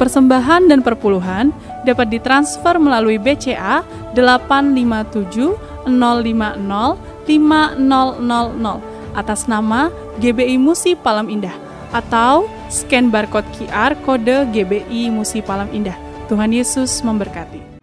Persembahan dan perpuluhan dapat ditransfer melalui BCA 857 050 5000 atas nama GBI Musi Palam Indah atau scan barcode QR kode GBI Musi Palam Indah. Tuhan Yesus memberkati.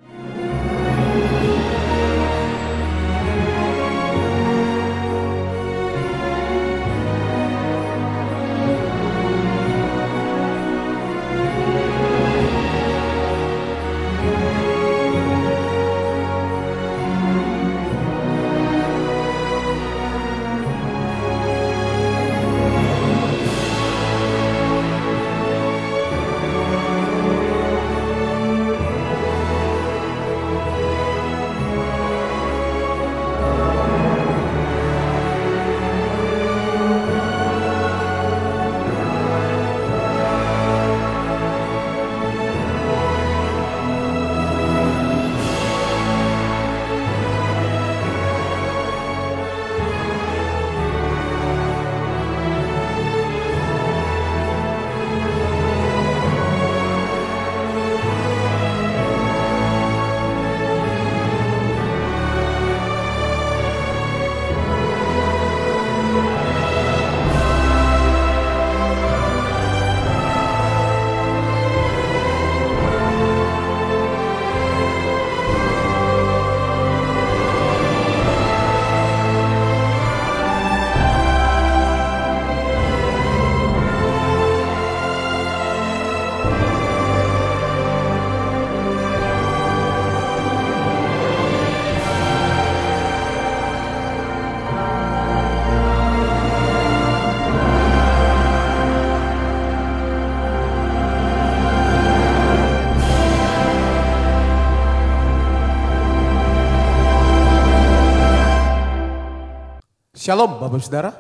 Shalom Bapak Saudara,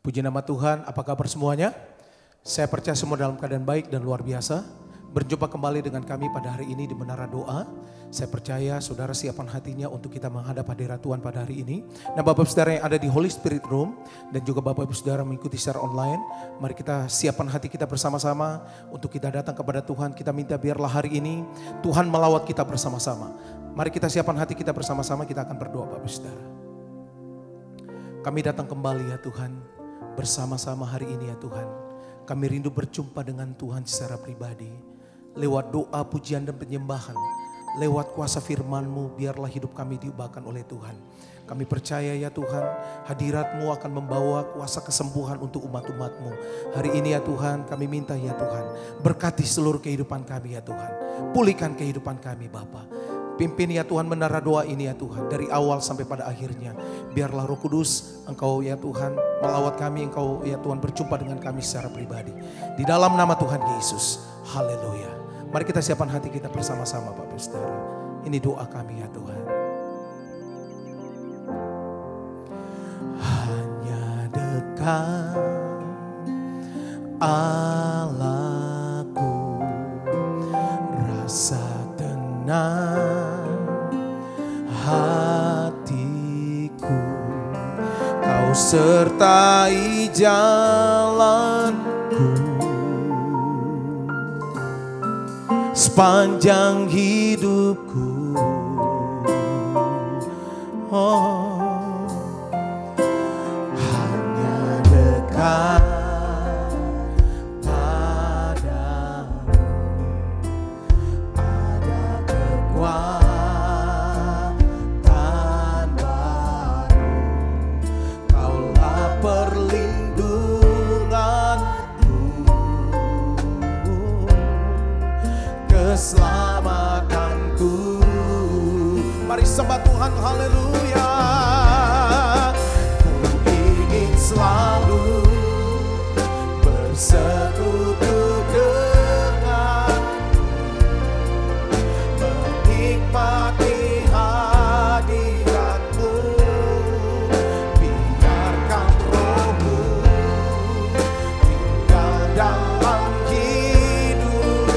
puji nama Tuhan, apa kabar semuanya? Saya percaya semua dalam keadaan baik dan luar biasa. Berjumpa kembali dengan kami pada hari ini di Menara Doa. Saya percaya saudara siapkan hatinya untuk kita menghadap hadirat Tuhan pada hari ini. Nah Bapak Saudara yang ada di Holy Spirit Room dan juga Bapak Ibu Saudara mengikuti secara online. Mari kita siapkan hati kita bersama-sama untuk kita datang kepada Tuhan. Kita minta biarlah hari ini Tuhan melawat kita bersama-sama. Mari kita siapkan hati kita bersama-sama, kita akan berdoa Bapak Saudara. Kami datang kembali ya Tuhan, bersama-sama hari ini ya Tuhan. Kami rindu berjumpa dengan Tuhan secara pribadi. Lewat doa, pujian dan penyembahan. Lewat kuasa firman-Mu, biarlah hidup kami diubahkan oleh Tuhan. Kami percaya ya Tuhan, hadirat-Mu akan membawa kuasa kesembuhan untuk umat-umat-Mu. Hari ini ya Tuhan, kami minta ya Tuhan, berkati seluruh kehidupan kami ya Tuhan. Pulihkan kehidupan kami Bapa. Pimpin ya Tuhan Menara Doa ini ya Tuhan, dari awal sampai pada akhirnya. Biarlah Roh Kudus Engkau ya Tuhan melawat kami, Engkau ya Tuhan berjumpa dengan kami secara pribadi. Di dalam nama Tuhan Yesus, haleluya. Mari kita siapkan hati kita bersama-sama Bapak Saudara. Ini doa kami ya Tuhan. Hanya dekat Allahku, rasa tenang hatiku, Kau sertai jalanku sepanjang hidupku. Oh, hanya dekat keselamatanku. Mari sembah Tuhan, haleluya. Ku ingin selalu bersekutu dengan, menikmati hadirat-Mu. Biarkan Roh-Mu tinggal dalam hidup.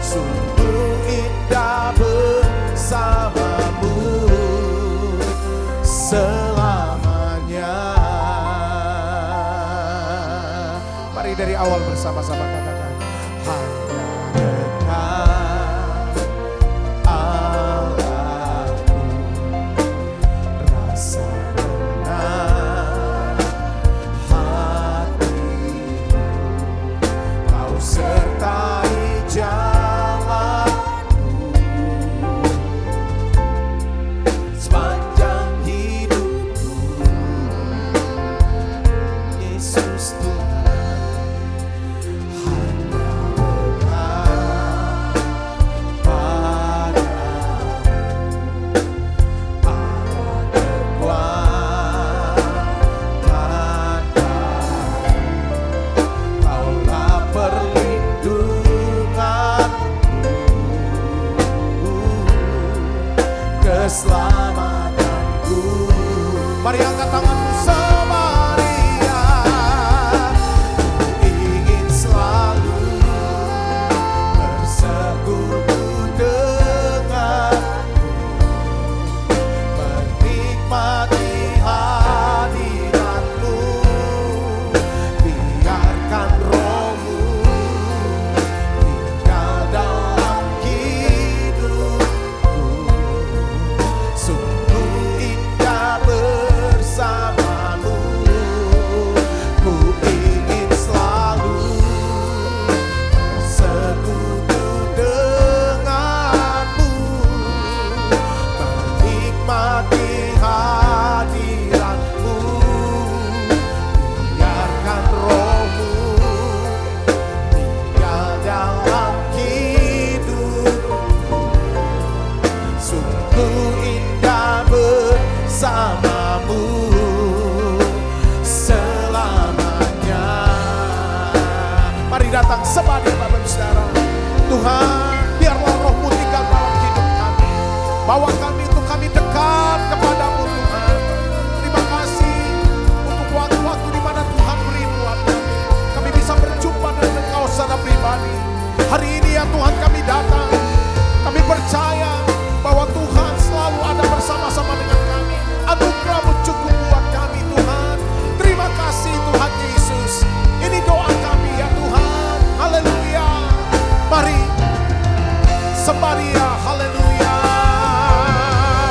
Sungguh indah bersama-Mu selamanya. Mari dari awal bersama-sama katakan, Mari angkat tanganmu Samaria. Ingin selalu bersekutu denganmu, menikmati hadiratmu. Biarkan rohmu tinggal dalam hidupku. Sungguh indah bersamamu. Ku ingin selalu bersekutu denganmu, menikmati hadiratmu. Biarkan rohmu tinggal dalam hidupku. Sungguh indah bersamamu selamanya. Mari datang sembah Bapak Saudara. Tuhan, biarlah rohmu tinggal dalam hidup kami. Bawa kami untuk kami dekat kepadamu Tuhan. Terima kasih untuk waktu-waktu di mana Tuhan beri buat kami. Kami bisa berjumpa dengan Engkau secara pribadi. Hari ini ya Tuhan kami datang. Kami percaya bahwa Tuhan selalu ada bersama-sama dengan kami. Anugerah-Mu cukup buat kami Tuhan. Terima kasih Tuhan Yesus. Ini doa kami ya Tuhan. Haleluya. Mari sembah Dia. Haleluya.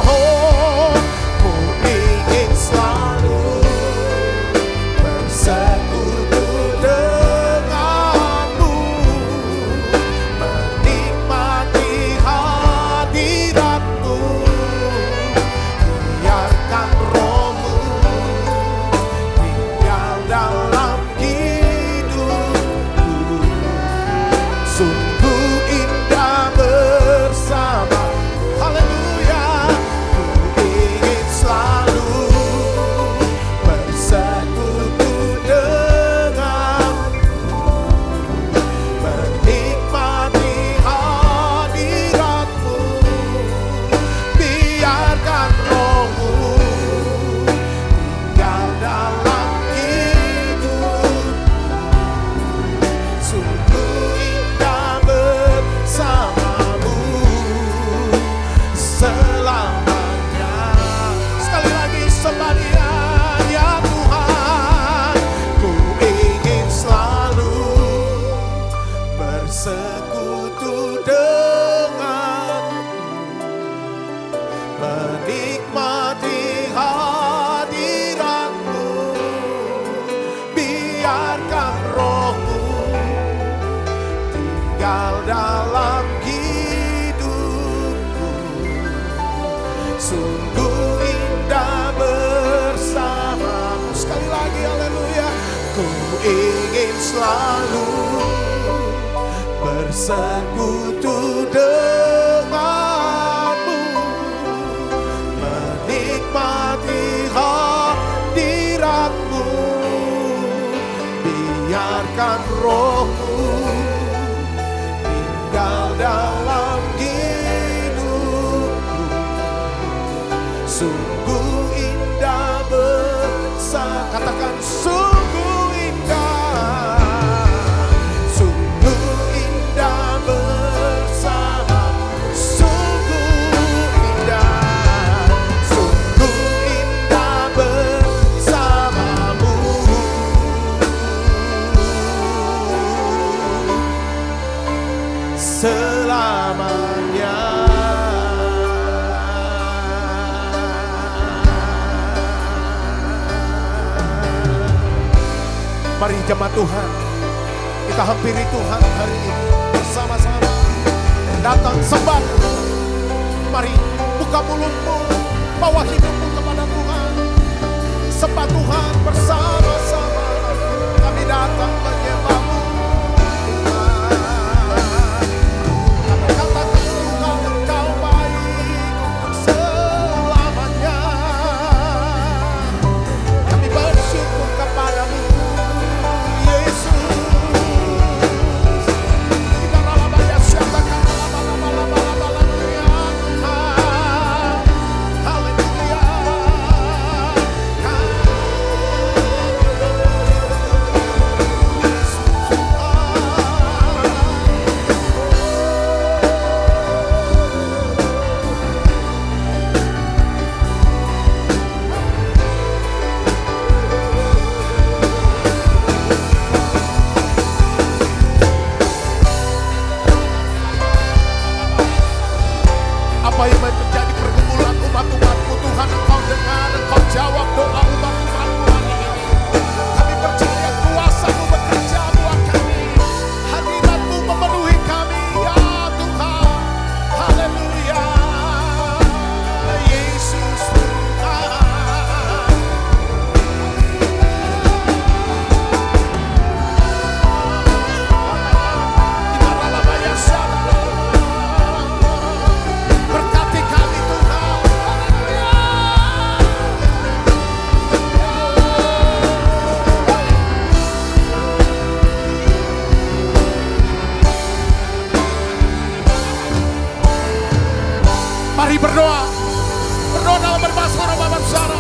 Oh, ku ingin selalu bersekutu denganmu, menikmati hadiratmu. Biarkan rohmu tinggal dalam hidupku. Sungguh indah bersama. Haleluya. Ku ingin selalu bersekutu denganmu, menikmati hadiratmu. Biarkan rohmu tinggal dalam hidupku. Sungguh indah bersamamu selamanya. Sekali lagi sembah Dia ya Tuhan. Ku ingin selalu bersekutu denganmu, menikmati hadiratmu. Biarkan rohmu tinggal dalam hidupku. Sungguh indah bersamamu. Sekali lagi haleluya. Ku ingin selalu bersekutu denganmu, menikmati hadiratmu. Biarkan rohmu tinggal dalam hidupku. Sungguh indah bersama. Katakan sungguh indah. Sungguh indah bersama. Sungguh indah. Sungguh indah bersamamu. selamanya. Mari jemaat Tuhan, kita hampiri Tuhan hari ini bersama-sama. Datang sembah. Mari buka mulutmu, bawa hidupmu kepada Tuhan. Sembah Tuhan bersama-sama. Kami datang menyembah-Mu. Kami katakan Tuhan, Engkau baik untuk selamanya. Kami bersyukur kepada-Mu, Yesus. Kita lalabaya siapkan lalabaya. Haleluya. Apa yang menjadi pergumulan umat-umat-Mu Tuhan, Engkau dengar, Engkau jawab doa umat-umat-Mu hari ini. Kami percaya kuasa-Mu bekerja buat kami, hadirat-Mu memenuhi kami ya Tuhan. Haleluya, Yesus Tuhan. Kita lalabaya syarabaya. Berkati kami Tuhan. Mari berdoa. Berdoa dalam berbahasa Romawi Sara.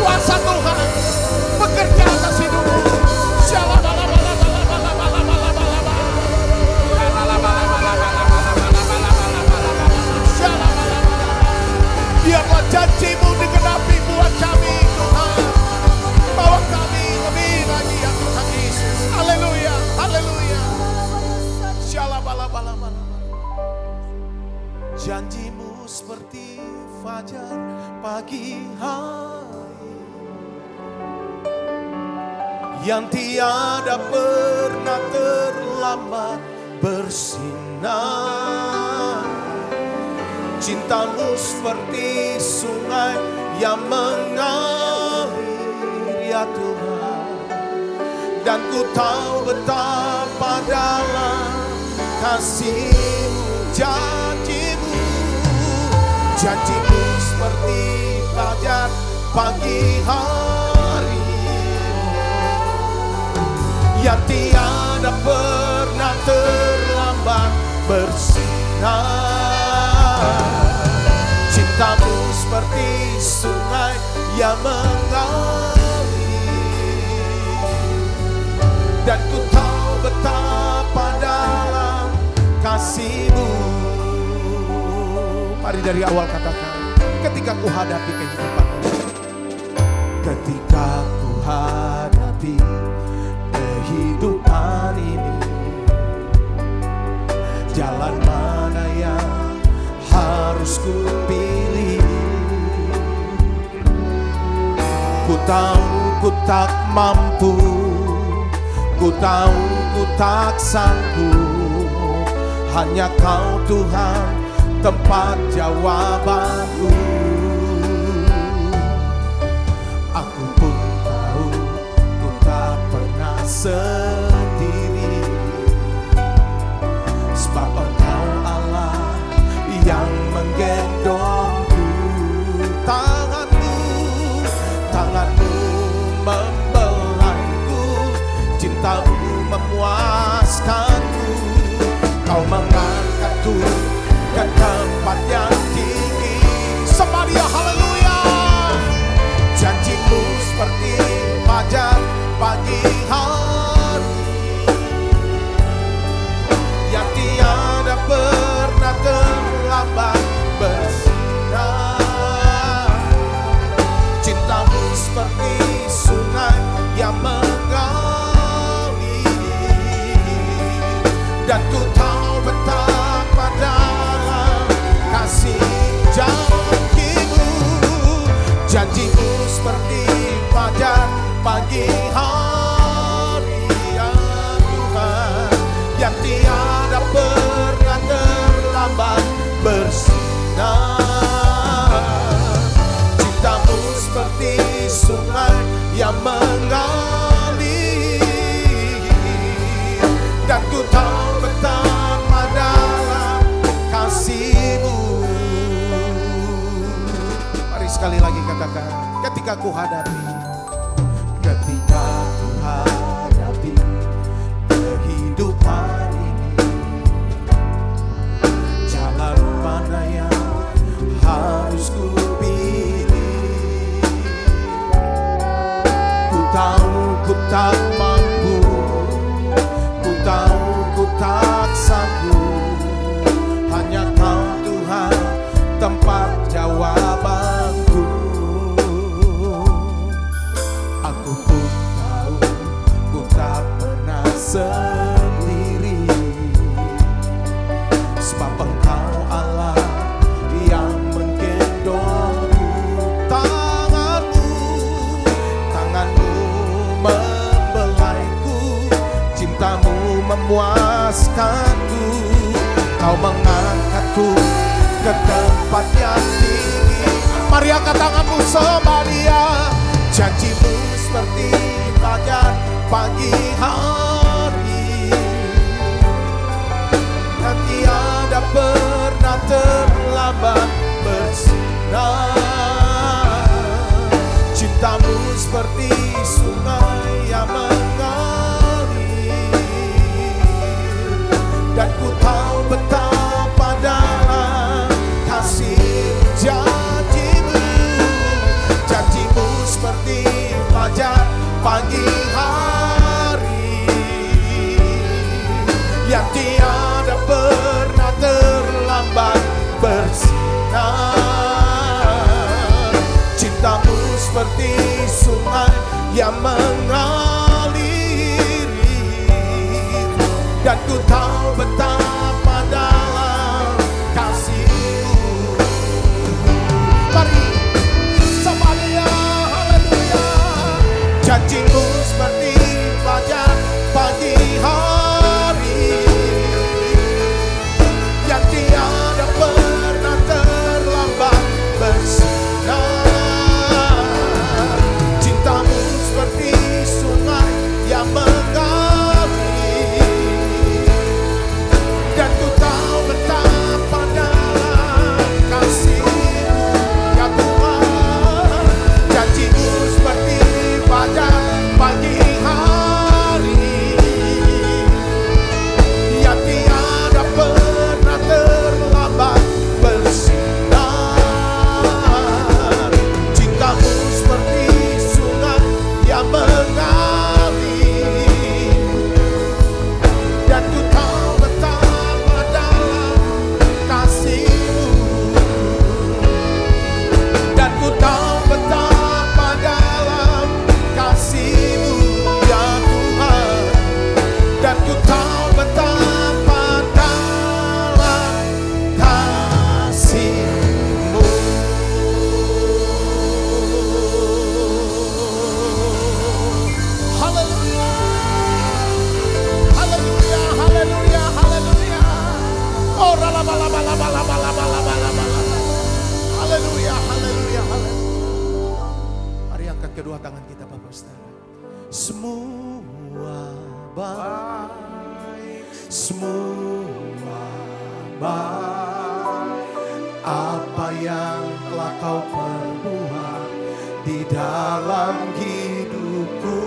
Kuasa Tuhan bekerja atas hidupmu. Biarlah janji-Mu digenapi buat kami Tuhan. Bawa kami lebih lagi ya Tuhan Yesus. Haleluya, haleluya. Syalabalabala. Janji-Mu seperti fajar pagi hari yang tiada pernah terlambat bersinar. Cinta-Mu seperti sungai yang mengalir ya Tuhan. Dan ku tahu betapa dalam kasih-Mu, janji-Mu. Janji-Mu seperti fajar pagi hari yang tiada pernah terlambat bersinar. Cinta-Mu seperti sungai yang mengalir, dan ku tahu betapa dalam kasih-Mu. Mari dari awal katakan, ketika ku hadapi kehidupan, ketika ku hadapi kehidupan ini, jalan mana yang harus ku pilih? Ku tahu ku tak mampu, ku tahu ku tak sanggup. Hanya Kau Tuhan tempat jawabanku. Aku pun tahu ku tak pernah sendiri, sebab Engkau Allah yang menggendongku. Tangan-Mu membelaiku, cinta-Mu memuaskanku. Kau mengangkatku ke tempat yang tinggi. Somebody haleluya. Janji-Mu seperti fajar pagi hari yang tiada pernah terlambat bersinar. Cinta-Mu seperti sungai yang mengalir, dan ku tahu yang mengalir, dan ku tahu betapa dalam kasih-Mu. Mari sekali lagi katakan, ketika ku hadapi kehidupan ini, jalan mana yang harus ku pilih. Ku tahu ku tak mampu, ku tahu ku tak sanggup, hanya Kau Tuhan tempat jawabanku. Aku pun tahu ku tak pernah sendiri, sebab Engkau Allah yang menggendongku. Tanganmu membelaiku, cintamu memuaskanku. Kau mengangkatku ke tempat yang tinggi. Mari angkat tanganmu sembah Dia. Janji-Mu seperti fajar pagi hari, dan tiada pernah terlambat bersinar. Cinta-Mu seperti sungai yang mengalir, dan ku tahu betapa dalam kasih janji-Mu. Janji-Mu seperti fajar pagi hari, yang tiada pernah terlambat bersinar. Cinta-Mu seperti sungai yang mengalir, dan ku tahu betapa dalam kasih-Mu. Mari sembah Dia, haleluya. Janji-Mu seperti fajar pagi hari, yang tiada pernah terlambat bersinar. Cinta-Mu seperti sungai yang mengalir, dan ku tahu betapa dalam kasih-Mu, ya Tuhan. Janji-Mu seperti fajar pagi hari, yang tiada pernah terlambat bersinar. Cinta-Mu seperti sungai yang mengalir, dan ku tahu betapa dalam kasih-Mu, dan ku tahu betapa dalam kasih-Mu, ya Tuhan. Dan ku tahu betapa dalam kasih-Mu. Haleluya, haleluya, haleluya, haleluya. Oh, haleluya, haleluya, haleluya. Mari angkat kedua tangan kita, Bapak Saudara. Semua baik, semua baik, apa yang telah Kau perbuat di dalam hidupku.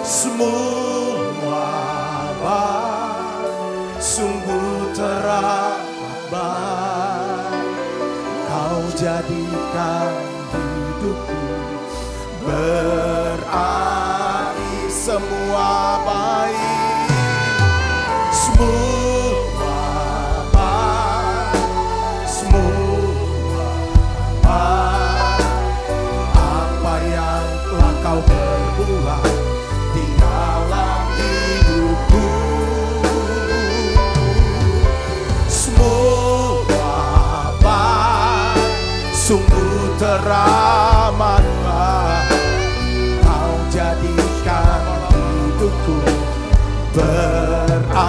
Semua baik, sungguh teramat baik. Kau jadikan hidupku berarti semua baik, semua baik, semua baik. Apa yang telah Kau perbuat di dalam hidupku. Semua baik, sungguh teramat baik. Kau jadikan hidupku berarti.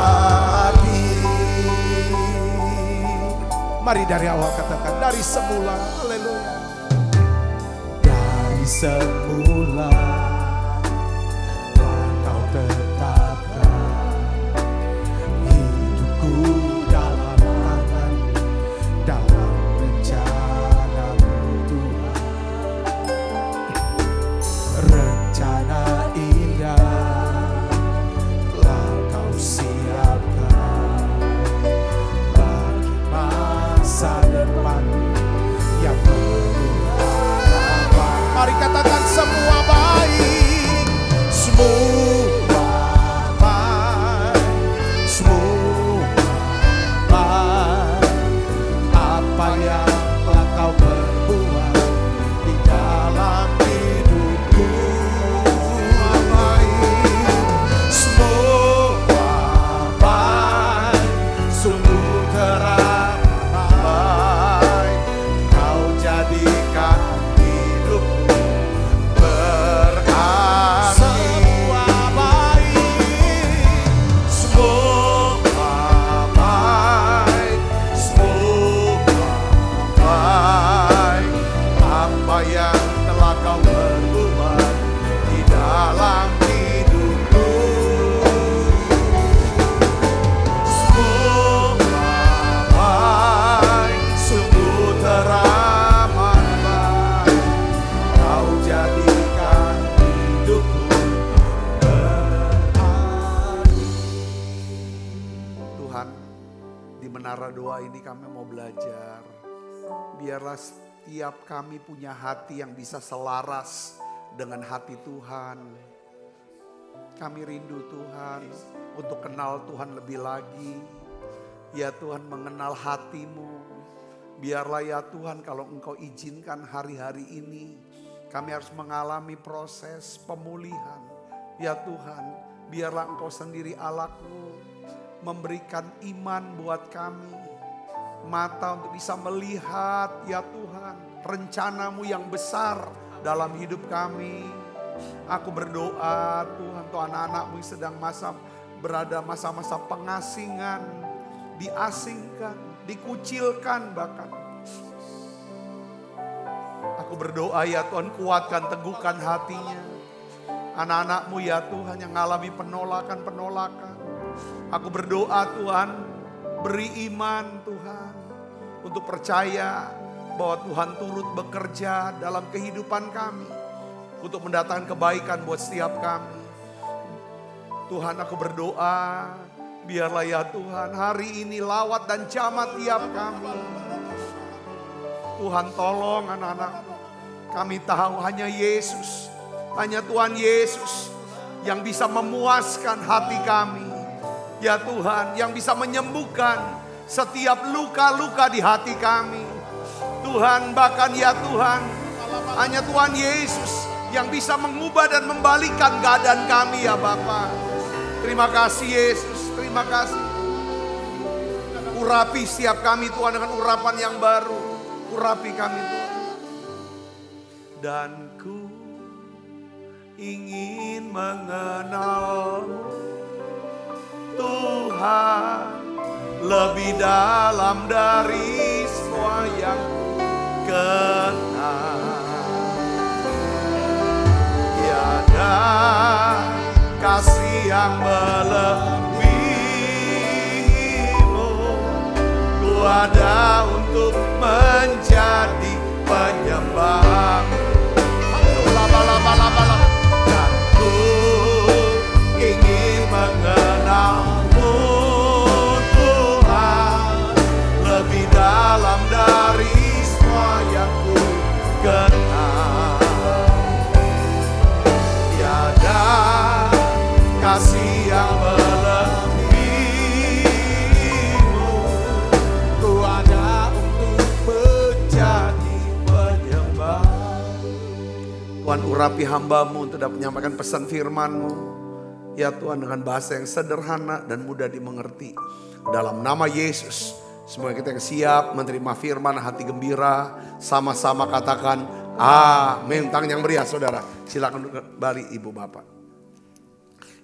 Mari dari awal katakan, dari semula, haleluya. semula Kau tetapkan hidupku dalam tangan, dalam rencana-Mu Tuhan. Rencana indah telah Kau siapkan bagi masa depan yang penuh harapan. Mari katakan semua baik, semua baik, semua baik. Apa yang telah Kau perbuat di dalam hidupku, semua baik, semua baik, sungguh terapai. Kau jadikan hidupku berarti. Semua baik, semua baik, semua baik. Apa yang telah Kau perbuat di dalam hidupku, semua baik, sungguh teramat baik. Kau jadikan hidupku berarti. Tuhan, di menara doa ini kami mau belajar. Biarlah setiap kami punya hati yang bisa selaras dengan hati Tuhan. Kami rindu Tuhan untuk kenal Tuhan lebih lagi. Ya Tuhan, mengenal hati-Mu. Biarlah ya Tuhan, kalau Engkau izinkan hari-hari ini kami harus mengalami proses pemulihan. Ya Tuhan, biarlah Engkau sendiri Allahku memberikan iman buat kami. Mata untuk bisa melihat ya Tuhan rencana-Mu yang besar dalam hidup kami. Aku berdoa Tuhan untuk anak-anak-Mu yang sedang berada masa-masa pengasingan, diasingkan, dikucilkan bahkan. Aku berdoa ya Tuhan, kuatkan, teguhkan hatinya. Anak-anak-Mu ya Tuhan yang mengalami penolakan-penolakan. Aku berdoa Tuhan, beri iman Tuhan untuk percaya bahwa Tuhan turut bekerja dalam kehidupan kami untuk mendatangkan kebaikan buat setiap kami. Tuhan, aku berdoa biarlah ya Tuhan hari ini lawat dan jamah tiap kami. Tuhan tolong anak-anak. Kami tahu hanya Yesus, hanya Tuhan Yesus yang bisa memuaskan hati kami. Ya Tuhan, yang bisa menyembuhkan setiap luka-luka di hati kami. Tuhan, bahkan ya Tuhan, hanya Tuhan Yesus yang bisa mengubah dan membalikkan keadaan kami ya Bapa. Terima kasih Yesus, terima kasih. Urapi setiap kami Tuhan dengan urapan yang baru. Urapi kami Tuhan. Dan ku ingin mengenal Tuhan lebih dalam dari semua yang kenal. Tiada kasih yang melebihimu. Ku ada untuk menjadi penyembah. Dan ku ingin mengenal-Mu Tuhan lebih dalam dari semua yang ku kenal. Tiada kasih yang melebihimu. Ku ada untuk menjadi penyembah. Tuhan, urapi hamba-Mu untuk dapat menyampaikan pesan firman-Mu. Ya Tuhan, dengan bahasa yang sederhana dan mudah dimengerti. Dalam nama Yesus, semua kita yang siap menerima firman, hati gembira, sama-sama katakan amin. Tangan yang meriah saudara. Silakan kembali ibu bapak.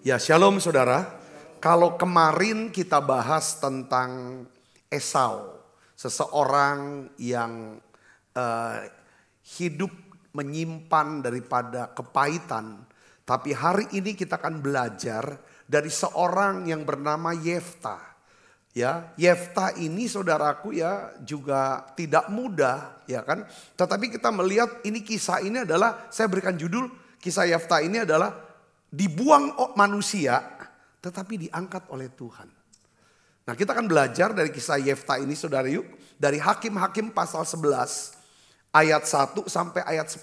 Ya shalom saudara. Kalau kemarin kita bahas tentang Esau. Seseorang yang hidup menyimpan daripada kepahitan. Tapi hari ini kita akan belajar dari seorang yang bernama Yefta. Ya, Yefta ini saudaraku ya juga tidak mudah, ya kan? Tetapi kita melihat ini kisah ini adalah, saya berikan judul kisah Yefta ini adalah dibuang manusia tetapi diangkat oleh Tuhan. Nah, kita akan belajar dari kisah Yefta ini saudara yuk. Dari Hakim-Hakim pasal 11 ayat 1 sampai ayat 10.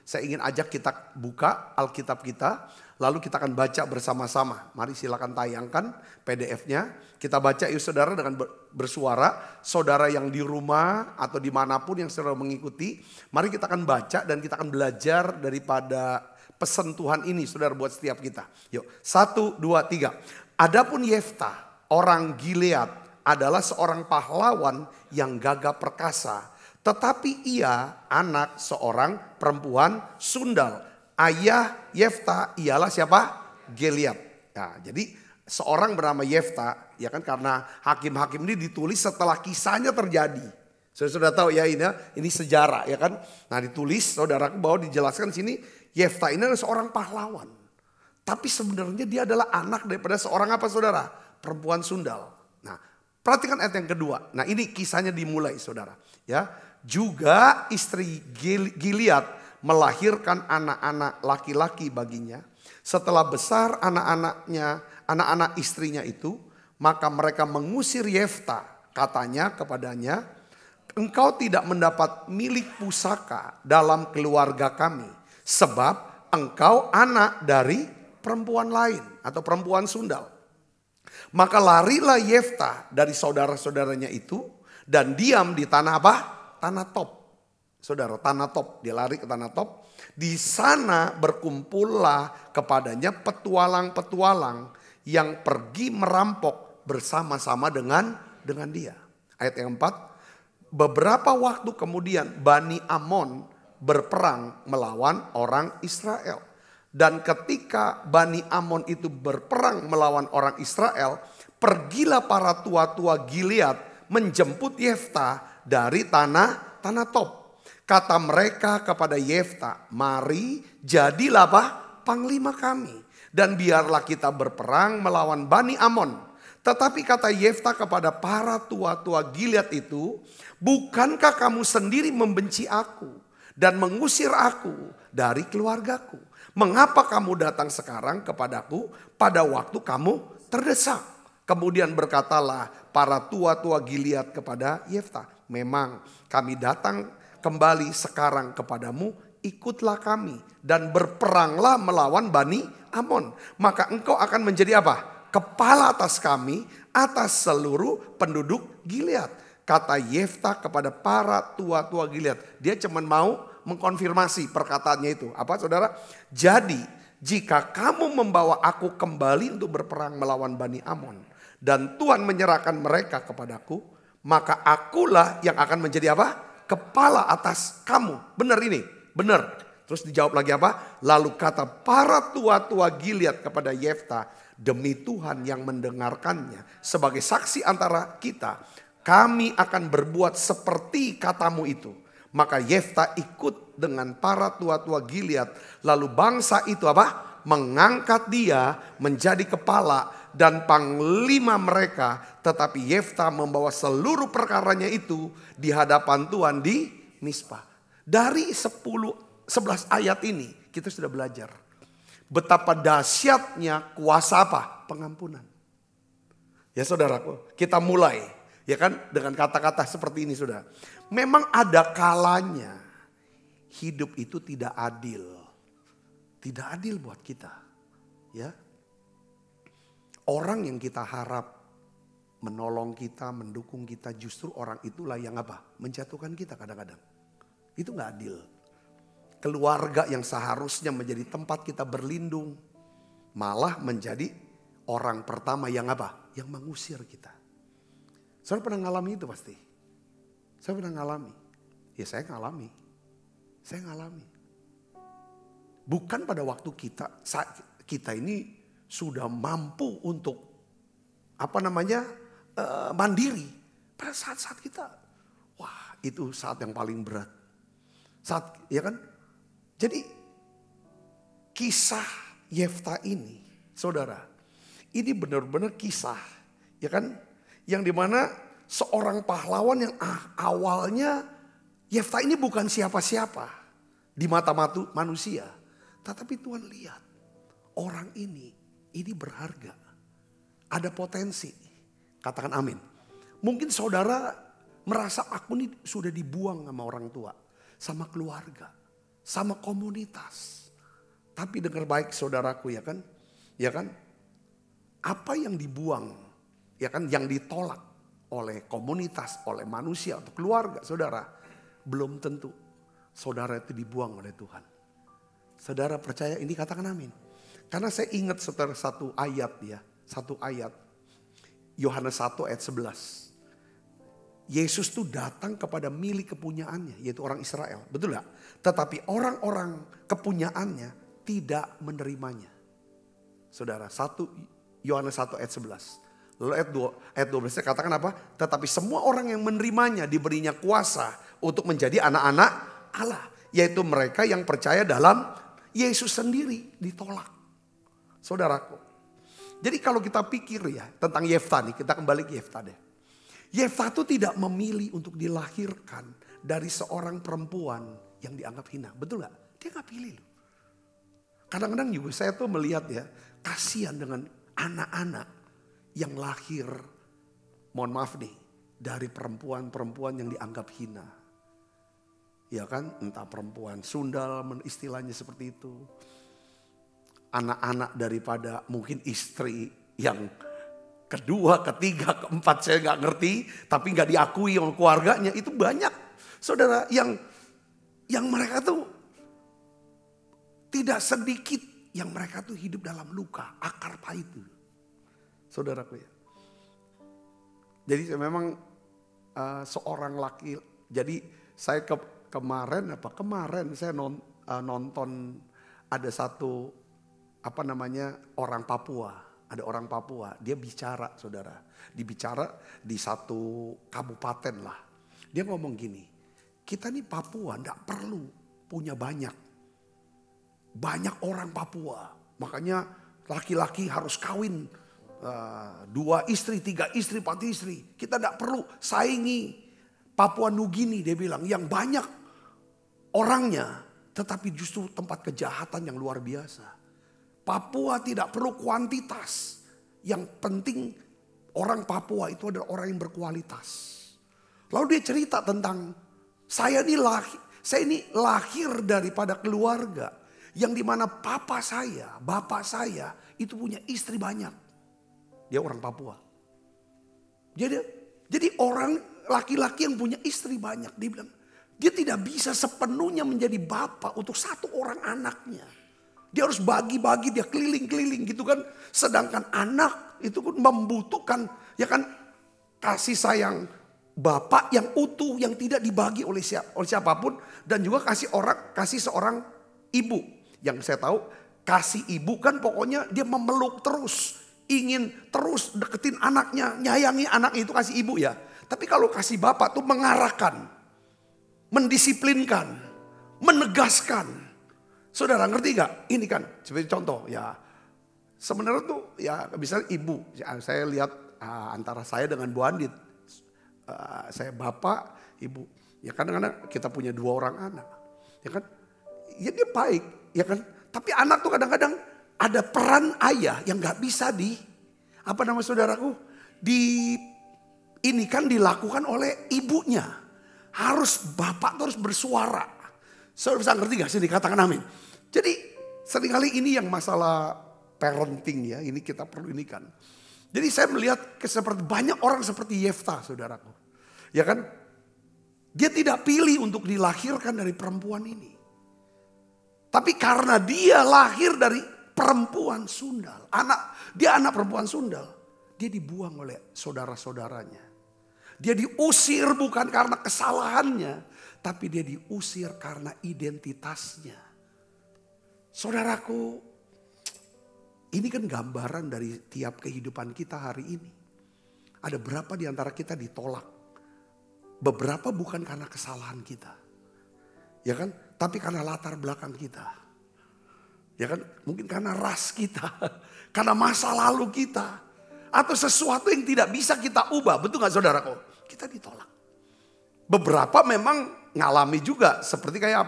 Saya ingin ajak kita buka Alkitab kita. Lalu kita akan baca bersama-sama. Mari silakan tayangkan PDF-nya. Kita baca yuk saudara dengan bersuara. Saudara yang di rumah atau dimanapun yang saudara mengikuti. Mari kita akan baca dan kita akan belajar daripada pesan Tuhan ini saudara buat setiap kita. Yuk 1, 2, 3. Adapun Yefta orang Gilead adalah seorang pahlawan yang gagah perkasa. Tetapi ia anak seorang perempuan sundal. Ayah Yefta ialah siapa? Gilead. Nah, jadi seorang bernama Yefta, ya kan, karena Hakim-Hakim ini ditulis setelah kisahnya terjadi. Sudah tahu ya ini sejarah, ya kan. Nah, ditulis saudaraku bahwa dijelaskan sini Yefta ini adalah seorang pahlawan. Tapi sebenarnya dia adalah anak daripada seorang apa saudara? Perempuan sundal. Nah, perhatikan ayat yang kedua. Nah, ini kisahnya dimulai saudara. Ya, juga istri Gilead melahirkan anak-anak laki-laki baginya. Setelah besar anak-anak istrinya itu, maka mereka mengusir Yefta. Katanya kepadanya, engkau tidak mendapat milik pusaka dalam keluarga kami, sebab engkau anak dari perempuan lain atau perempuan sundal. Maka larilah Yefta dari saudara-saudaranya itu dan diam di tanah apa? Tanah Top. Saudara, tanah Top, dia lari ke tanah Top. Di sana berkumpullah kepadanya petualang-petualang yang pergi merampok bersama-sama dengan dia. Ayat yang 4, beberapa waktu kemudian Bani Amon berperang melawan orang Israel. Dan ketika Bani Amon itu berperang melawan orang Israel, pergilah para tua-tua Gilead menjemput Yefta dari tanah Top. Kata mereka kepada Yefta, mari jadilah apa? Panglima kami. Dan biarlah kita berperang melawan Bani Amon. Tetapi kata Yefta kepada para tua-tua Gilead itu, bukankah kamu sendiri membenci aku dan mengusir aku dari keluargaku? Mengapa kamu datang sekarang kepadaku pada waktu kamu terdesak? Kemudian berkatalah para tua-tua Gilead kepada Yefta, memang kami datang kembali sekarang kepadamu, ikutlah kami dan berperanglah melawan Bani Amon. Maka engkau akan menjadi apa? Kepala atas kami, atas seluruh penduduk Gilead. Kata Yefta kepada para tua-tua Gilead. Dia cuma mau mengkonfirmasi perkataannya itu. Apa saudara? Jadi jika kamu membawa aku kembali untuk berperang melawan Bani Amon, dan Tuhan menyerahkan mereka kepadaku, maka akulah yang akan menjadi apa? Kepala atas kamu. Benar ini? Benar. Terus dijawab lagi apa? Lalu kata para tua-tua Gilead kepada Yefta, demi Tuhan yang mendengarkannya sebagai saksi antara kita, kami akan berbuat seperti katamu itu. Maka Yefta ikut dengan para tua-tua Gilead. Lalu bangsa itu apa? Mengangkat dia menjadi kepala dan panglima mereka. Tetapi Yefta membawa seluruh perkaranya itu di hadapan Tuhan di Mispa. Dari 11 ayat ini kita sudah belajar betapa dahsyatnya kuasa apa? Pengampunan. Ya saudaraku, kita mulai ya kan dengan kata-kata seperti ini sudah. Memang ada kalanya hidup itu tidak adil. Tidak adil buat kita. Ya. Orang yang kita harap menolong kita, mendukung kita, justru orang itulah yang apa? Menjatuhkan kita kadang-kadang. Itu gak adil. Keluarga yang seharusnya menjadi tempat kita berlindung, malah menjadi orang pertama yang apa? Yang mengusir kita. Saya pernah ngalami itu pasti. Saya pernah ngalami. Ya saya ngalami. Saya ngalami. Bukan pada waktu kita ini sudah mampu untuk mandiri. Pada saat-saat kita, wah itu saat yang paling berat. Saat ya kan Jadi kisah Yefta ini, saudara, ini benar-benar kisah, ya kan? Yang dimana seorang pahlawan yang awalnya Yefta ini bukan siapa-siapa di mata manusia. Tetapi Tuhan lihat orang ini berharga. Ada potensi. Katakan amin. Mungkin saudara merasa aku ini sudah dibuang sama orang tua, sama keluarga, sama komunitas. Tapi dengar baik saudaraku, ya kan? Ya kan? Apa yang dibuang, ya kan, yang ditolak oleh komunitas, oleh manusia atau keluarga, saudara, belum tentu saudara itu dibuang oleh Tuhan. Saudara percaya ini, katakan amin. Karena saya ingat saudara satu ayat ya, satu ayat. Yohanes 1 ayat 11. Yesus tuh datang kepada milik kepunyaannya, yaitu orang Israel. Betul gak? Tetapi orang-orang kepunyaannya tidak menerimanya. Saudara, Yohanes 1 ayat 11. Lalu ayat 12 katakan apa? Tetapi semua orang yang menerimanya diberinya kuasa untuk menjadi anak-anak Allah. Yaitu mereka yang percaya dalam Yesus sendiri. Ditolak. Saudaraku. Jadi kalau kita pikir ya tentang Yefta nih, kita kembali ke Yefta deh. Yefta itu tidak memilih untuk dilahirkan dari seorang perempuan yang dianggap hina. Betul gak? Dia gak pilih loh. Kadang-kadang juga saya tuh melihat ya, kasihan dengan anak-anak yang lahir, mohon maaf nih, dari perempuan-perempuan yang dianggap hina. Ya kan, entah perempuan sundal, istilahnya seperti itu. Anak-anak daripada mungkin istri yang kedua, ketiga, keempat saya gak ngerti. Tapi gak diakui oleh keluarganya, itu banyak. Saudara, yang mereka tuh tidak sedikit yang mereka tuh hidup dalam luka, akar pahit itu. Saudaraku ya. Jadi saya memang seorang laki, jadi saya kemarin saya nonton ada satu orang Papua. Ada orang Papua, dia bicara saudara. Dibicara di satu kabupaten lah. Dia ngomong gini, kita nih Papua gak perlu punya banyak orang Papua. Makanya laki-laki harus kawin 2 istri, 3 istri, 4 istri. Kita gak perlu saingi Papua Nugini, dia bilang, yang banyak orangnya. Tetapi justru tempat kejahatan yang luar biasa. Papua tidak perlu kuantitas. Yang penting orang Papua itu adalah orang yang berkualitas. Lalu dia cerita tentang saya ini lahir daripada keluarga yang dimana bapak saya itu punya istri banyak. Dia orang Papua. Jadi orang laki-laki yang punya istri banyak, dia bilang dia tidak bisa sepenuhnya menjadi bapak untuk satu orang anaknya. Dia harus bagi-bagi, dia keliling-keliling gitu kan. Sedangkan anak itu pun membutuhkan ya kan kasih sayang bapak yang utuh, yang tidak dibagi oleh siapapun. Dan juga kasih seorang ibu. Yang saya tahu kasih ibu kan pokoknya dia memeluk terus. Ingin terus deketin anaknya, nyayangi anaknya, itu kasih ibu ya. Tapi kalau kasih bapak tuh mengarahkan, mendisiplinkan, menegaskan. Saudara ngerti gak? Ini kan seperti contoh ya. Sebenarnya tuh ya misalnya ibu. Saya lihat antara saya dengan Bu Andit. Saya bapak, ibu. Ya kadang-kadang kita punya 2 orang anak. Ya kan? Ya dia baik. Ya kan? Tapi anak tuh kadang-kadang ada peran ayah yang gak bisa saudaraku? Ini kan dilakukan oleh ibunya. Bapak terus bersuara. Saudara bisa ngerti gak sih? Dikatakan amin. Jadi seringkali ini yang masalah parenting ya. Ini kita perlu ini kan. Jadi saya melihat seperti banyak orang seperti Yefta saudaraku. Ya kan? Dia tidak pilih untuk dilahirkan dari perempuan ini. Tapi karena dia lahir dari perempuan sundal. Dia anak perempuan sundal. Dia dibuang oleh saudara-saudaranya. Dia diusir bukan karena kesalahannya. Tapi dia diusir karena identitasnya. Saudaraku, ini kan gambaran dari tiap kehidupan kita hari ini. Ada berapa di antara kita ditolak. Beberapa bukan karena kesalahan kita. Ya kan? Tapi karena latar belakang kita. Ya kan, mungkin karena ras kita. Karena masa lalu kita. Atau sesuatu yang tidak bisa kita ubah. Betul gak saudaraku? Kita ditolak. Beberapa memang ngalami juga. Seperti kayak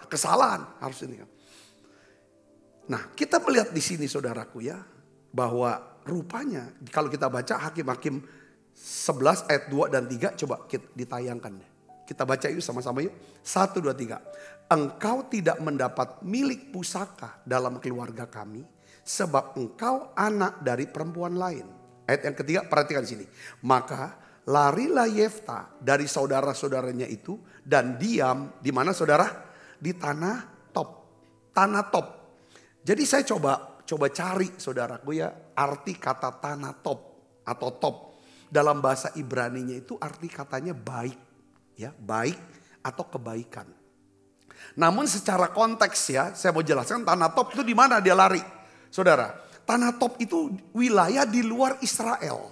kesalahan. Harus ini kan. Nah, kita melihat di sini saudaraku ya. Bahwa rupanya kalau kita baca Hakim-Hakim 11 ayat 2 dan 3. Coba kita ditayangkan deh. Kita baca yuk sama-sama yuk. 1, 2, 3. Engkau tidak mendapat milik pusaka dalam keluarga kami. Sebab engkau anak dari perempuan lain. Ayat yang ketiga perhatikan sini. Maka larilah Yefta dari saudara-saudaranya itu. Dan diam di mana saudara? Di tanah Top. Tanah Top. Jadi saya coba cari saudaraku ya. Arti kata tanah Top atau Top. Dalam bahasa Ibraninya itu arti katanya baik. Ya, baik atau kebaikan. Namun secara konteks ya, saya mau jelaskan tanah Top itu di mana dia lari. Saudara, tanah Top itu wilayah di luar Israel.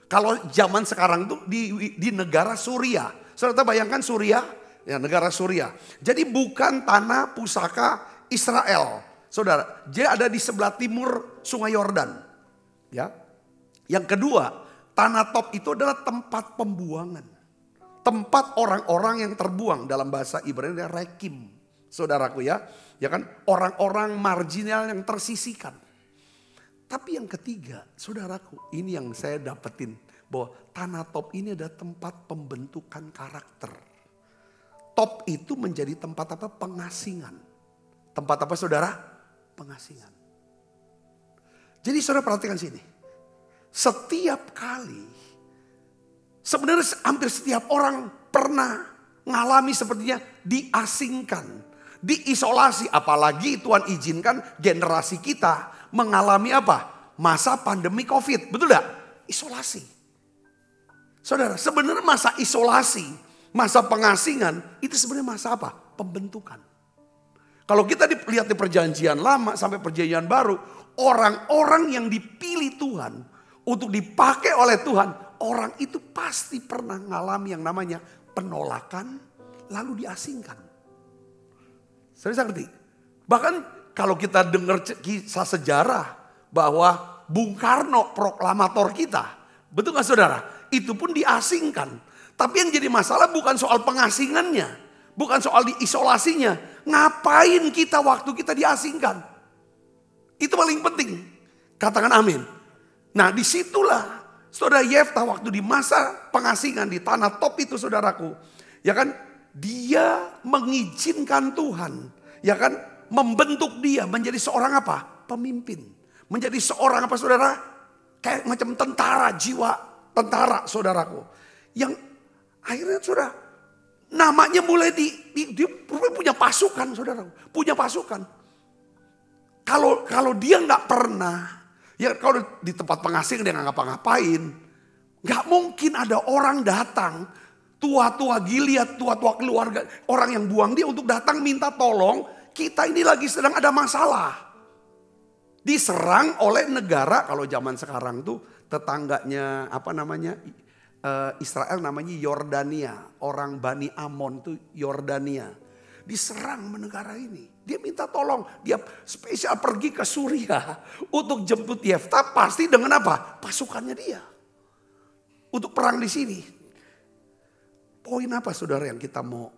Kalau zaman sekarang tuh di negara Suria. Saudara bayangkan Suria, ya negara Suria. Jadi bukan tanah pusaka Israel. Saudara, dia ada di sebelah timur Sungai Yordan. Ya. Yang kedua, tanah Top itu adalah tempat pembuangan. Tempat orang-orang yang terbuang dalam bahasa Ibrani rekim. Saudaraku ya. Ya kan orang-orang marginal yang tersisihkan. Tapi yang ketiga saudaraku ini yang saya dapetin. Bahwa tanah Top ini adalah tempat pembentukan karakter. Top itu menjadi tempat apa? Pengasingan. Tempat apa saudara? Pengasingan. Jadi saudara perhatikan sini. Setiap kali. Sebenarnya hampir setiap orang pernah ngalami sepertinya diasingkan, diisolasi. Apalagi Tuhan izinkan generasi kita mengalami apa? Masa pandemi COVID, betul gak? Isolasi. Saudara, sebenarnya masa isolasi, masa pengasingan itu sebenarnya masa apa? Pembentukan. Kalau kita lihat di perjanjian lama sampai perjanjian baru, orang-orang yang dipilih Tuhan untuk dipakai oleh Tuhan, orang itu pasti pernah mengalami yang namanya penolakan lalu diasingkan. Saya ngerti. Bahkan kalau kita dengar kisah sejarah bahwa Bung Karno proklamator kita. Betul gak saudara? Itu pun diasingkan. Tapi yang jadi masalah bukan soal pengasingannya. Bukan soal diisolasinya. Ngapain kita waktu kita diasingkan? Itu paling penting. Katakan amin. Nah disitulah. Saudara Yefta waktu di masa pengasingan di tanah Top itu saudaraku. Ya kan dia mengizinkan Tuhan. Ya kan membentuk dia menjadi seorang apa? Pemimpin. Menjadi seorang apa saudara? Kayak macam tentara, jiwa tentara saudaraku. Yang akhirnya saudara namanya mulai dia punya pasukan saudaraku. Punya pasukan. Kalau dia nggak pernah. Ya kalau di tempat pengasingan dia nggak ngapa-ngapain. Nggak mungkin ada orang datang. Tua-tua Gilead, tua-tua keluarga. Orang yang buang dia untuk datang minta tolong. Kita ini lagi sedang ada masalah. Diserang oleh negara. Kalau zaman sekarang tuh tetangganya apa namanya. Israel namanya Yordania. Orang Bani Amon tuh Yordania. Diserang negara ini. Dia minta tolong. Dia spesial pergi ke Suria. Untuk jemput Yefta pasti dengan apa? Pasukannya dia. Untuk perang di sini. Poin apa saudara yang kita mau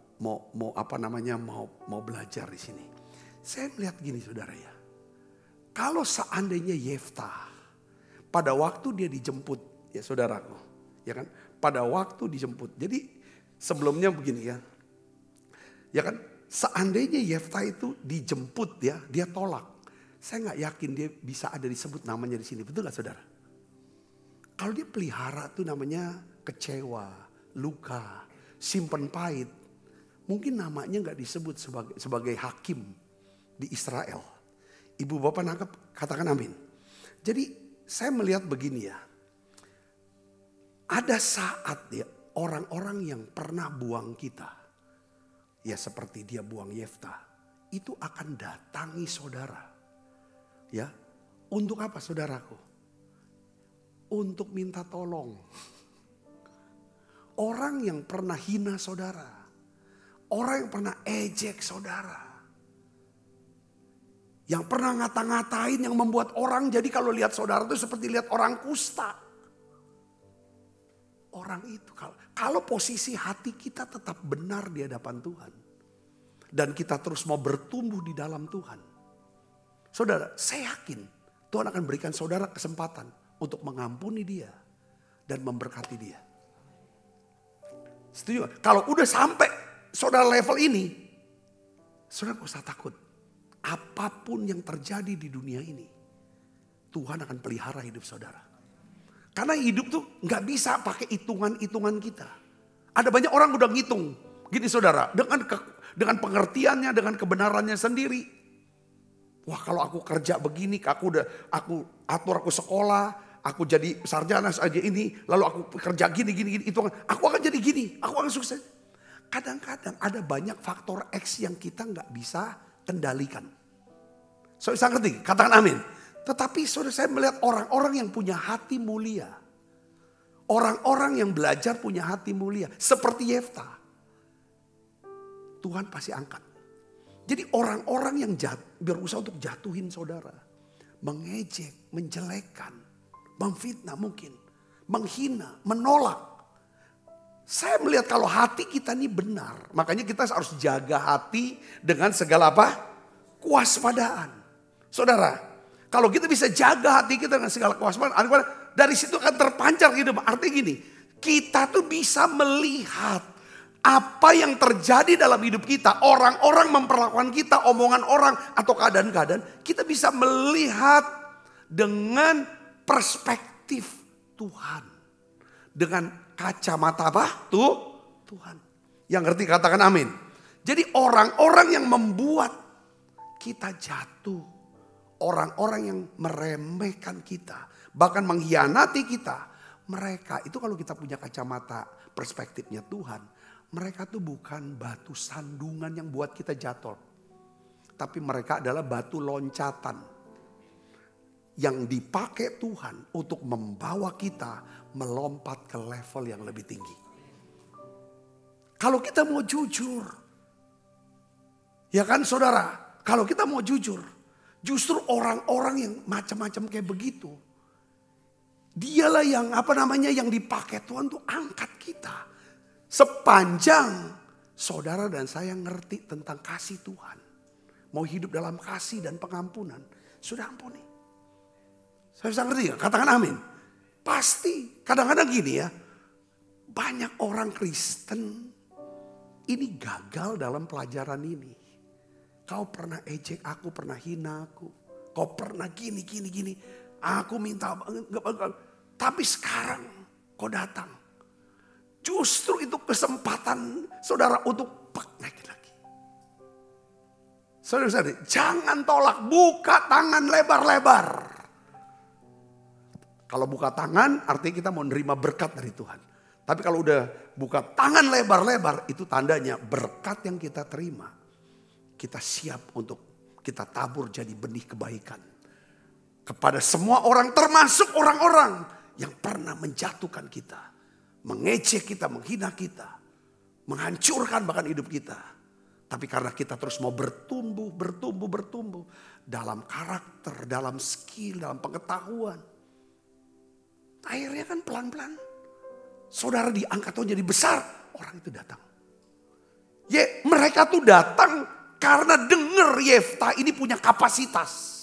belajar di sini? Saya melihat gini saudara ya. Kalau seandainya Yefta pada waktu dia dijemput ya saudaraku. Ya kan? Pada waktu dijemput. Jadi sebelumnya begini ya. Ya kan? Seandainya Yefta itu dijemput ya, dia tolak. Saya nggak yakin dia bisa ada disebut namanya di sini, betul nggak saudara? Kalau dia pelihara tuh namanya kecewa, luka, simpen pahit. Mungkin namanya nggak disebut sebagai hakim di Israel. Ibu bapak nangkep, katakan amin. Jadi saya melihat begini ya. Ada saat ya orang-orang yang pernah buang kita. Ya seperti dia buang Yefta. Itu akan datangi saudara. Ya. Untuk apa saudaraku? Untuk minta tolong. Orang yang pernah hina saudara. Orang yang pernah ejek saudara. Yang pernah ngata-ngatain, yang membuat orang jadi kalau lihat saudara itu seperti lihat orang kusta. Orang itu kalau posisi hati kita tetap benar di hadapan Tuhan. Dan kita terus mau bertumbuh di dalam Tuhan. Saudara, saya yakin Tuhan akan berikan saudara kesempatan untuk mengampuni dia dan memberkati dia. Setuju? Kalau udah sampai saudara level ini, saudara gak usah takut. Apapun yang terjadi di dunia ini, Tuhan akan pelihara hidup saudara. Karena hidup tuh gak bisa pakai hitungan-hitungan kita. Ada banyak orang udah ngitung. Gini saudara, dengan pengertiannya, dengan kebenarannya sendiri. Wah, kalau aku kerja begini, aku atur sekolah, aku jadi sarjana saja ini, lalu aku kerja gini, itu aku akan jadi gini, aku akan sukses. Kadang-kadang ada banyak faktor X yang kita nggak bisa kendalikan. Saya ngerti, katakan amin. Tetapi saudara, saya melihat orang-orang yang punya hati mulia. Orang-orang yang belajar punya hati mulia. Seperti Yefta. Tuhan pasti angkat. Jadi orang-orang yang berusaha untuk jatuhin saudara. Mengejek, menjelekkan, memfitnah mungkin. Menghina, menolak. Saya melihat kalau hati kita ini benar. Makanya kita harus jaga hati dengan segala apa? Kewaspadaan. Saudara, kalau kita bisa jaga hati kita dengan segala kewaspadaan. Dari situ akan terpancar hidup. Artinya gini, kita tuh bisa melihat apa yang terjadi dalam hidup kita. Orang-orang memperlakukan kita, omongan orang atau keadaan-keadaan. Kita bisa melihat dengan perspektif Tuhan. Dengan kacamata apa? Tuhan. Yang ngerti katakan amin. Jadi orang-orang yang membuat kita jatuh. Orang-orang yang meremehkan kita. Bahkan mengkhianati kita. Mereka itu kalau kita punya kacamata perspektifnya Tuhan. Mereka tuh bukan batu sandungan yang buat kita jatuh. Tapi mereka adalah batu loncatan. Yang dipakai Tuhan untuk membawa kita melompat ke level yang lebih tinggi. Kalau kita mau jujur. Ya kan saudara, kalau kita mau jujur. Justru orang-orang yang macam-macam kayak begitu. Dialah yang yang dipakai Tuhan tuh angkat kita. Sepanjang saudara dan saya ngerti tentang kasih Tuhan. Mau hidup dalam kasih dan pengampunan. Sudah ampuni. Saya bisa ngerti gak? Katakan amin. Pasti. Kadang-kadang gini ya. Banyak orang Kristen ini gagal dalam pelajaran ini. Kau pernah ejek aku, pernah hina aku. Kau pernah gini. Aku minta. Tapi sekarang kau datang. Justru itu kesempatan saudara untuk naikin lagi. Saudara, jangan tolak, buka tangan lebar-lebar. Kalau buka tangan artinya kita mau nerima berkat dari Tuhan. Tapi kalau udah buka tangan lebar-lebar itu tandanya berkat yang kita terima. Kita siap untuk kita tabur jadi benih kebaikan. Kepada semua orang termasuk orang-orang yang pernah menjatuhkan kita. Mengejek kita, menghina kita. Menghancurkan bahkan hidup kita. Tapi karena kita terus mau bertumbuh. Dalam karakter, dalam skill, dalam pengetahuan. Akhirnya kan pelan-pelan. Saudara diangkat jadi besar. Orang itu datang. Mereka tuh datang karena dengar Yefta ini punya kapasitas.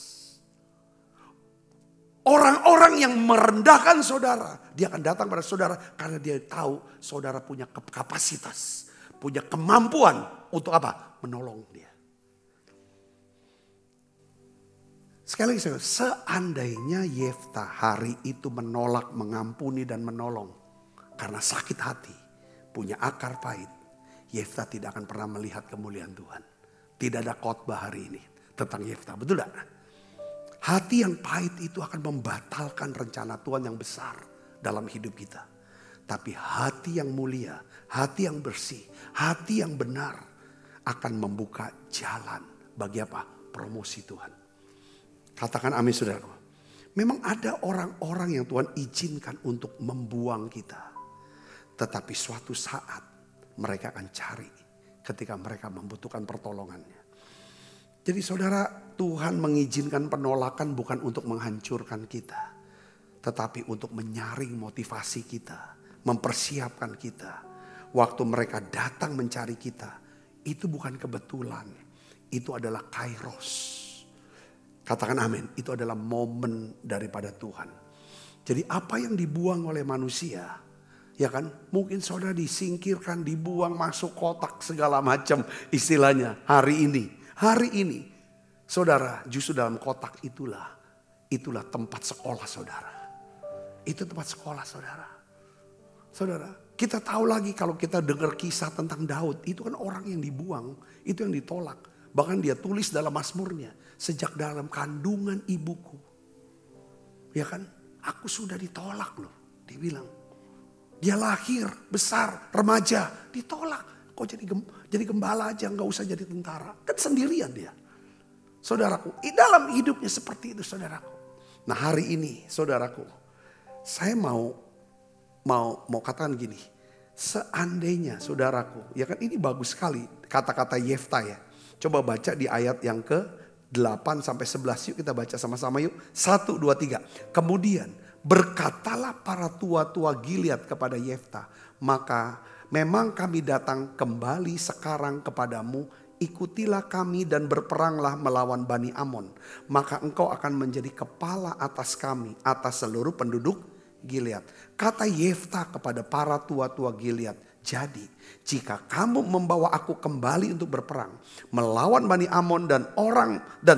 Orang-orang yang merendahkan saudara. Dia akan datang pada saudara karena dia tahu saudara punya kapasitas. Punya kemampuan untuk apa? Menolong dia. Sekali lagi seandainya Yefta hari itu menolak, mengampuni dan menolong. Karena sakit hati. Punya akar pahit. Yefta tidak akan pernah melihat kemuliaan Tuhan. Tidak ada khotbah hari ini tentang Yefta. Betul tak? Hati yang pahit itu akan membatalkan rencana Tuhan yang besar dalam hidup kita. Tapi hati yang mulia, hati yang bersih, hati yang benar akan membuka jalan bagi apa? Promosi Tuhan. Katakan amin saudara. Memang ada orang-orang yang Tuhan izinkan untuk membuang kita. Tetapi suatu saat mereka akan cari ketika mereka membutuhkan pertolongannya. Jadi saudara, Tuhan mengizinkan penolakan bukan untuk menghancurkan kita, tetapi untuk menyaring motivasi kita, mempersiapkan kita. Waktu mereka datang mencari kita, itu bukan kebetulan, itu adalah kairos. Katakan amin, itu adalah momen daripada Tuhan. Jadi apa yang dibuang oleh manusia, ya kan, mungkin saudara disingkirkan, dibuang masuk kotak segala macam istilahnya hari ini. Saudara, justru dalam kotak itulah tempat sekolah saudara. Itu tempat sekolah saudara. Saudara, kita tahu lagi kalau kita dengar kisah tentang Daud, itu kan orang yang dibuang, itu yang ditolak. Bahkan dia tulis dalam Mazmurnya, sejak dalam kandungan ibuku, ya kan, aku sudah ditolak loh, dia bilang. Dia lahir, besar, remaja, ditolak. Kok jadi gembala aja, nggak usah jadi tentara. Kan sendirian dia. Saudaraku, dalam hidupnya seperti itu saudaraku. Nah hari ini saudaraku, saya mau katakan gini. Seandainya saudaraku, ya kan ini bagus sekali kata-kata Yefta ya. Coba baca di ayat yang ke-8 sampai 11, yuk kita baca sama-sama yuk. 1, 2, 3. Kemudian berkatalah para tua-tua Gilead kepada Yefta, maka memang kami datang kembali sekarang kepadamu, ikutilah kami dan berperanglah melawan Bani Amon. Maka engkau akan menjadi kepala atas kami, atas seluruh penduduk Gilead. Kata Yefta kepada para tua-tua Gilead, jadi jika kamu membawa aku kembali untuk berperang melawan Bani Amon dan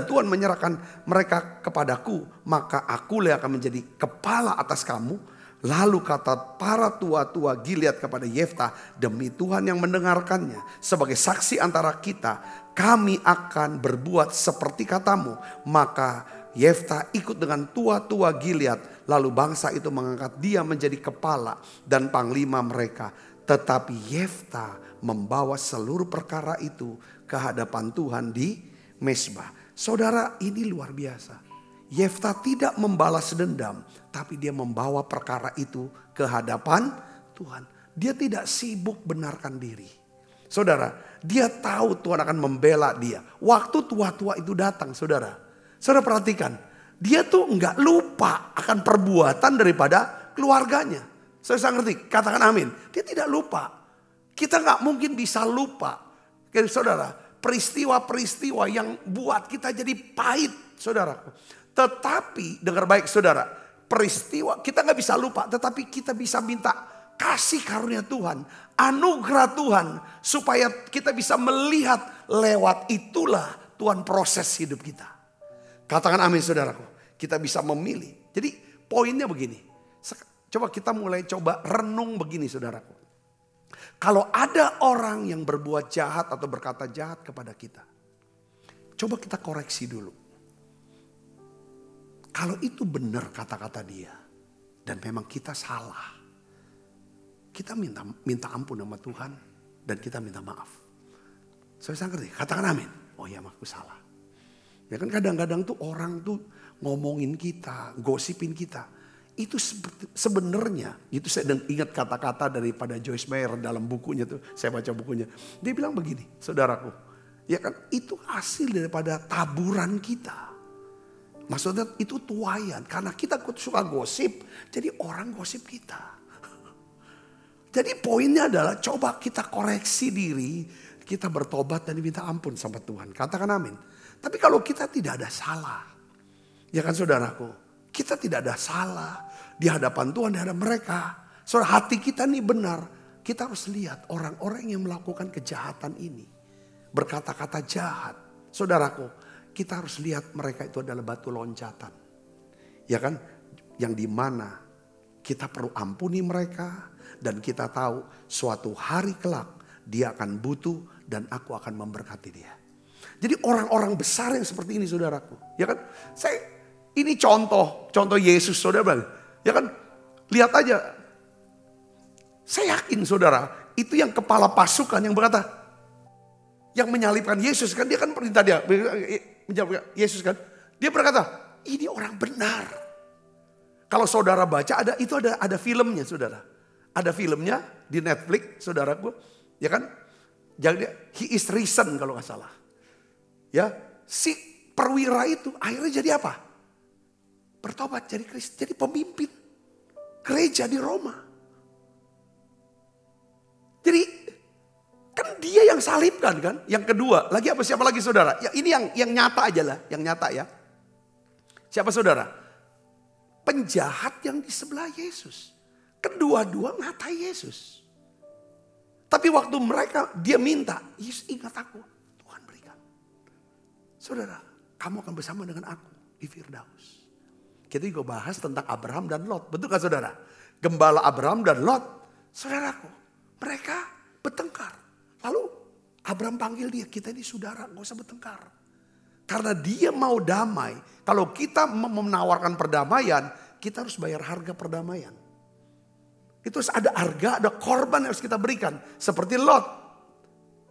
Tuhan menyerahkan mereka kepadaku, maka akulah akan menjadi kepala atas kamu. Lalu kata para tua-tua Gilead kepada Yefta, demi Tuhan yang mendengarkannya sebagai saksi antara kita, kami akan berbuat seperti katamu. Maka Yefta ikut dengan tua-tua Gilead, lalu bangsa itu mengangkat dia menjadi kepala dan panglima mereka. Tetapi Yefta membawa seluruh perkara itu ke hadapan Tuhan di Mesbah. Saudara, ini luar biasa. Yefta tidak membalas dendam, tapi dia membawa perkara itu ke hadapan Tuhan. Dia tidak sibuk benarkan diri. Saudara, dia tahu Tuhan akan membela dia. Waktu tua-tua itu datang, saudara perhatikan, dia tuh nggak lupa akan perbuatan daripada keluarganya. Saya ngerti, katakan amin. Dia tidak lupa. Kita nggak mungkin bisa lupa. Saudara, peristiwa-peristiwa yang buat kita jadi pahit, saudara. Tetapi, dengar baik saudara, peristiwa kita nggak bisa lupa. Tetapi kita bisa minta kasih karunia Tuhan, anugerah Tuhan. Supaya kita bisa melihat lewat itulah Tuhan proses hidup kita. Katakan amin saudaraku. Kita bisa memilih. Jadi poinnya begini. Coba kita mulai renung begini saudaraku. Kalau ada orang yang berbuat jahat atau berkata jahat kepada kita, coba kita koreksi dulu. Kalau itu benar kata-kata dia dan memang kita salah, kita minta ampun sama Tuhan dan kita minta maaf. Saya ngerti, katakan amin. Oh ya, aku salah. Ya kan kadang-kadang tuh orang tuh ngomongin kita, gosipin kita. Itu sebenarnya, itu saya ingat kata-kata daripada Joyce Meyer dalam bukunya tuh, saya baca bukunya. Dia bilang begini, saudaraku, ya kan itu hasil daripada taburan kita. Maksudnya itu tuayan, karena kita suka gosip, jadi orang gosip kita. Jadi poinnya adalah coba kita koreksi diri, kita bertobat dan diminta ampun sama Tuhan. Katakan amin. Tapi kalau kita tidak ada salah, ya kan saudaraku, kita tidak ada salah di hadapan Tuhan, di hadapan mereka. Saudara, hati kita ini benar. Kita harus lihat orang-orang yang melakukan kejahatan ini, berkata-kata jahat. Saudaraku, kita harus lihat mereka itu adalah batu loncatan. Ya kan? Yang dimana kita perlu ampuni mereka. Dan kita tahu suatu hari kelak dia akan butuh dan aku akan memberkati dia. Jadi orang-orang besar yang seperti ini saudaraku. Ya kan? Ini contoh Yesus saudara. Ya kan, lihat aja. Saya yakin saudara, itu yang kepala pasukan yang berkata, yang menyalibkan Yesus kan, dia kan perintah dia, menjawab Yesus kan. Dia berkata, ini orang benar. Kalau saudara baca ada filmnya saudara. Ada filmnya di Netflix saudaraku, ya kan. Jadi he is risen kalau nggak salah. Ya, si perwira itu akhirnya jadi apa? Bertobat jadi Kristen, jadi pemimpin gereja di Roma. Jadi kan dia yang salibkan kan. Yang kedua, lagi apa, siapa lagi saudara? Ya ini yang nyata aja lah, yang nyata ya. Siapa saudara? Penjahat yang di sebelah Yesus. Kedua-dua ngatai Yesus. Tapi waktu dia minta, Yesus ingat aku, Tuhan berikan. Saudara, kamu akan bersama dengan aku di Firdaus. Kita juga bahas tentang Abraham dan Lot. Betul kan saudara? Gembala Abraham dan Lot, saudaraku, mereka bertengkar. Lalu Abraham panggil dia, kita ini saudara, gak usah bertengkar. Karena dia mau damai. Kalau kita menawarkan perdamaian, kita harus bayar harga perdamaian. Itu harus ada harga, ada korban yang harus kita berikan. Seperti Lot.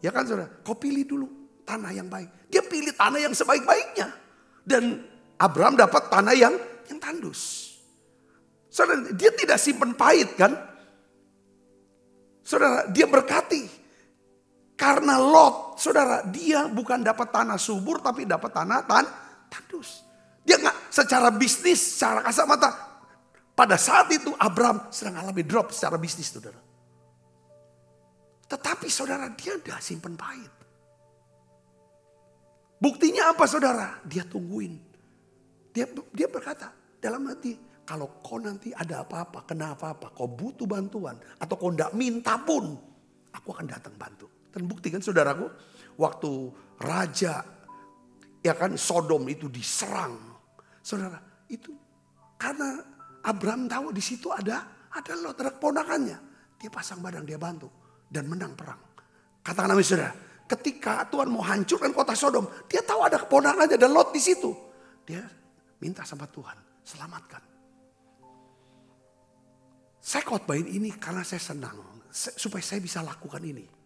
Ya kan saudara, kau pilih dulu tanah yang baik. Dia pilih tanah yang sebaik-baiknya. Dan Abraham dapat tanah yang tandus. Saudara, dia tidak simpen pahit kan. Saudara, dia berkati. Karena Lot, saudara, dia bukan dapat tanah subur tapi dapat tanah tandus. Dia nggak secara bisnis, secara kasat mata. Pada saat itu Abraham sedang alami drop secara bisnis, saudara. Tetapi saudara, dia udah simpen pahit. Buktinya apa saudara? Dia tungguin. Dia berkata dalam hati, kalau kau nanti ada apa-apa, kena apa-apa, kau butuh bantuan, atau kau tidak minta pun, aku akan datang bantu. Dan bukti kan saudaraku, waktu raja ya kan Sodom itu diserang, saudara, itu karena Abraham tahu di situ ada Lot, ada keponakannya. Dia pasang badan, dia bantu dan menang perang. Katakan amin saudara. Ketika Tuhan mau hancurkan kota Sodom, dia tahu ada keponakannya dan Lot di situ. Dia minta sama Tuhan, selamatkan. Saya khotbahin ini karena saya senang supaya saya bisa lakukan ini.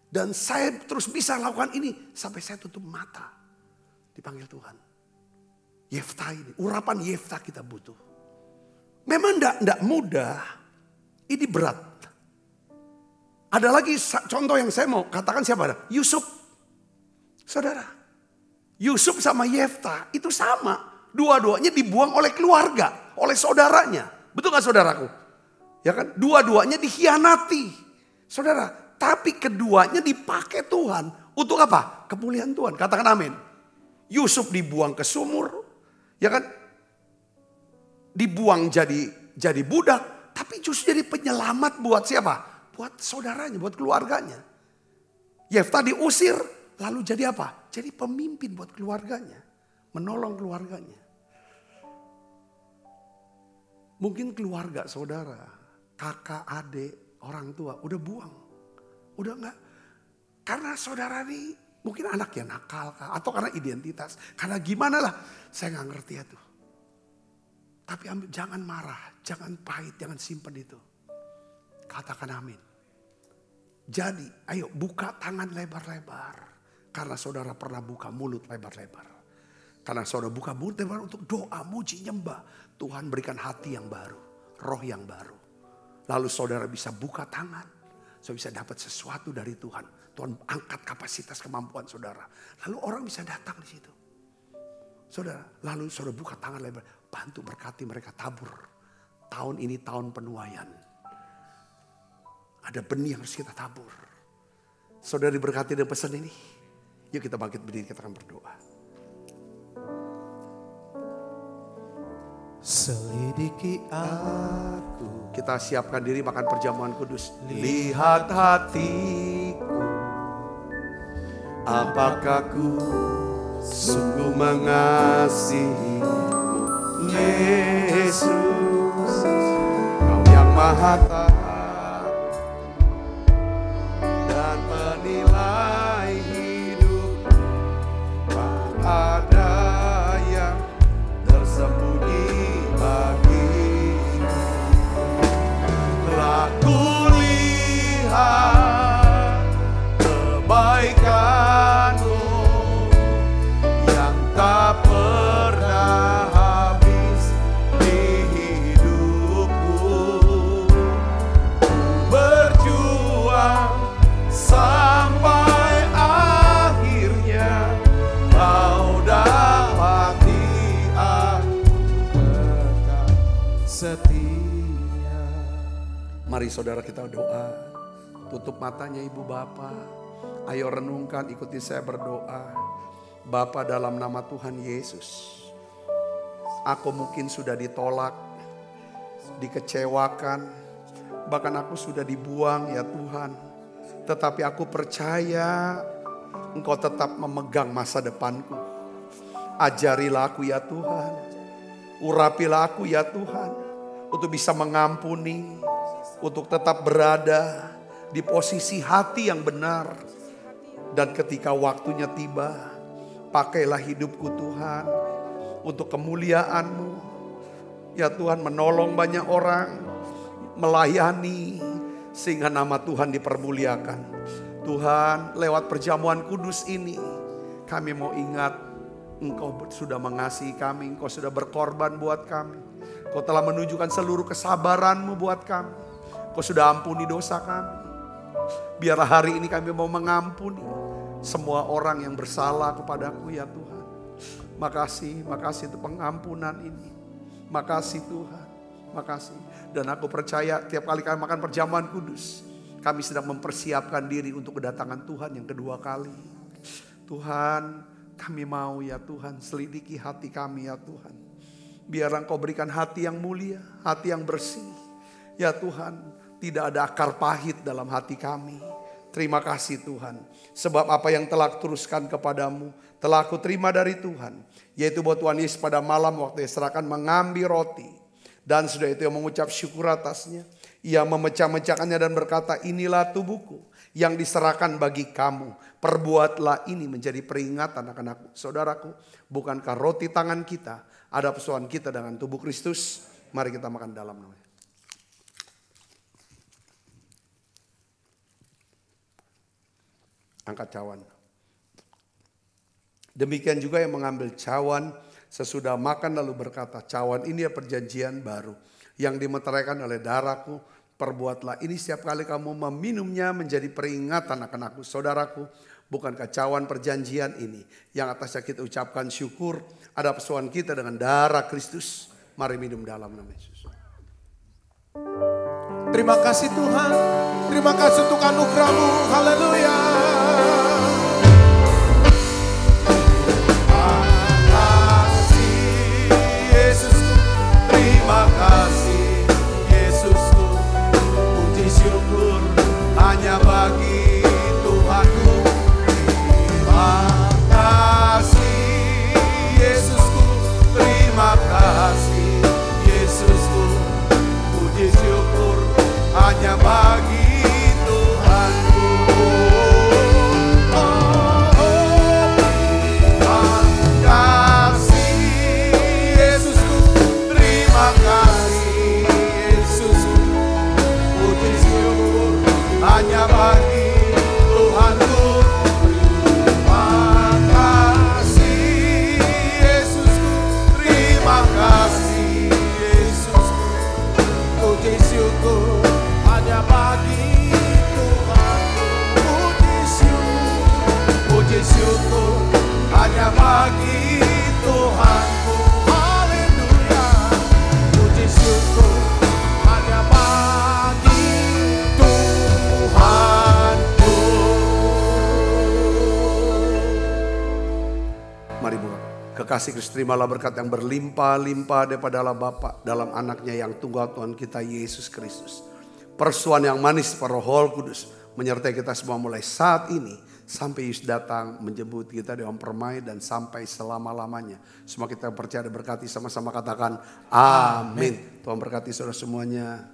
Dan saya terus bisa lakukan ini sampai saya tutup mata. Dipanggil Tuhan. Yeftah ini, urapan Yeftah kita butuh. Memang tidak mudah, ini berat. Ada lagi contoh yang saya mau katakan siapa? Yusuf. Saudara, Yusuf sama Yeftah itu sama. Dua-duanya dibuang oleh keluarga, oleh saudaranya. Betul gak saudaraku? Ya kan? Dua-duanya dikhianati. Saudara, tapi keduanya dipakai Tuhan. Untuk apa? Kemuliaan Tuhan. Katakan amin. Yusuf dibuang ke sumur. Ya kan? Dibuang jadi budak. Tapi justru jadi penyelamat buat siapa? Buat saudaranya, buat keluarganya. Yeftah diusir. Lalu jadi apa? Jadi pemimpin buat keluarganya. Menolong keluarganya. Mungkin keluarga saudara, kakak, adik, orang tua udah buang. Udah enggak. Karena saudara ini mungkin anak yang nakal atau karena identitas. Karena gimana lah, saya gak ngerti itu. Tapi jangan marah, jangan pahit, jangan simpen itu. Katakan amin. Jadi ayo buka tangan lebar-lebar. Karena saudara pernah buka mulut lebar-lebar. Karena saudara buka mulut lebar untuk doa, muji, nyembah. Tuhan berikan hati yang baru, roh yang baru. Lalu saudara bisa buka tangan. Saudara bisa dapat sesuatu dari Tuhan. Tuhan angkat kapasitas kemampuan saudara. Lalu orang bisa datang di situ. Saudara, lalu saudara buka tangan lebar. Bantu berkati mereka tabur. Tahun ini tahun penuaian. Ada benih yang harus kita tabur. Saudara diberkati dengan pesan ini. Yuk kita bangkit berdiri, kita akan berdoa. Selidiki aku. Kita siapkan diri makan perjamuan kudus. Lihat hatiku. Apakah ku sungguh mengasihi Yesus, Kau yang maha tahu dan menilai hidup. Tak ada yang tersembunyi bagimu. Telah kulihat kebaikan-Mu yang tak pernah habis di hidupku. setia. Mari saudara kita doa. Tutup matanya ibu bapak. Ayo renungkan, ikuti saya berdoa. Bapa, dalam nama Tuhan Yesus, aku mungkin sudah ditolak, dikecewakan, bahkan aku sudah dibuang ya Tuhan. Tetapi aku percaya Engkau tetap memegang masa depanku. Ajarilah aku ya Tuhan, urapilah aku ya Tuhan, untuk bisa mengampuni, untuk tetap berada di posisi hati yang benar. Dan ketika waktunya tiba, pakailah hidupku Tuhan untuk kemuliaan-Mu. Ya Tuhan, menolong banyak orang, melayani sehingga nama Tuhan dipermuliakan. Tuhan, lewat perjamuan kudus ini kami mau ingat Engkau sudah mengasihi kami, Engkau sudah berkorban buat kami. Engkau telah menunjukkan seluruh kesabaran-Mu buat kami. Engkau sudah ampuni dosa kami. Biarlah hari ini kami mau mengampuni semua orang yang bersalah kepadaku ya Tuhan. Makasih untuk pengampunan ini. Makasih Tuhan, makasih. Dan aku percaya tiap kali kami makan perjamuan kudus, kami sedang mempersiapkan diri untuk kedatangan Tuhan yang kedua kali. Tuhan, kami mau ya Tuhan, selidiki hati kami ya Tuhan. Biar Engkau berikan hati yang mulia, hati yang bersih. Ya Tuhan, tidak ada akar pahit dalam hati kami. Terima kasih Tuhan. Sebab apa yang telah teruskan kepadamu, telah aku terima dari Tuhan. Yaitu bahwa Tuhan Yesus pada malam waktu diserahkan mengambil roti. Dan sudah itu yang mengucap syukur atasnya. Ia memecah-mecahkannya dan berkata, inilah tubuhku yang diserahkan bagi kamu. Perbuatlah ini menjadi peringatan akan aku. Saudaraku, bukankah roti tangan kita ada persoalan kita dengan tubuh Kristus? Mari kita makan dalam namanya. Angkat cawan. Demikian juga yang mengambil cawan sesudah makan lalu berkata, cawan ini ya perjanjian baru yang dimeteraikan oleh darahku. Perbuatlah ini setiap kali kamu meminumnya menjadi peringatan akan aku. Saudaraku, bukankah cawan perjanjian ini yang atasnya kita ucapkan syukur, ada persoalan kita dengan darah Kristus. Mari minum dalam nama Yesus. Terima kasih Tuhan, terima kasih untuk anugerah-Mu. Haleluya. Terima kasih Yesusku, puji syukur hanya bagi Tuhanku. Terima kasih Yesusku, terima kasih Yesusku, puji syukur hanya bagi Tuhanku. Hanya bagi Tuhanku. Terima kasih Yesusku, terima kasih Yesusku, puji syukur hanya bagi Tuhanku. Puji syukur hanya bagi Tuhanku. Haleluya. Puji syukur hanya bagi Tuhanku. Mari buka. Kekasih Kristus, terimalah berkat yang berlimpah-limpah daripada Allah Bapa dalam anaknya yang tunggal Tuhan kita Yesus Kristus. Persuan yang manis para Roh Kudus menyertai kita semua mulai saat ini sampai Yesus datang menjemput kita di permai dan sampai selama-lamanya. Semua kita percaya dan berkati sama-sama katakan amin. Tuhan berkati saudara semuanya.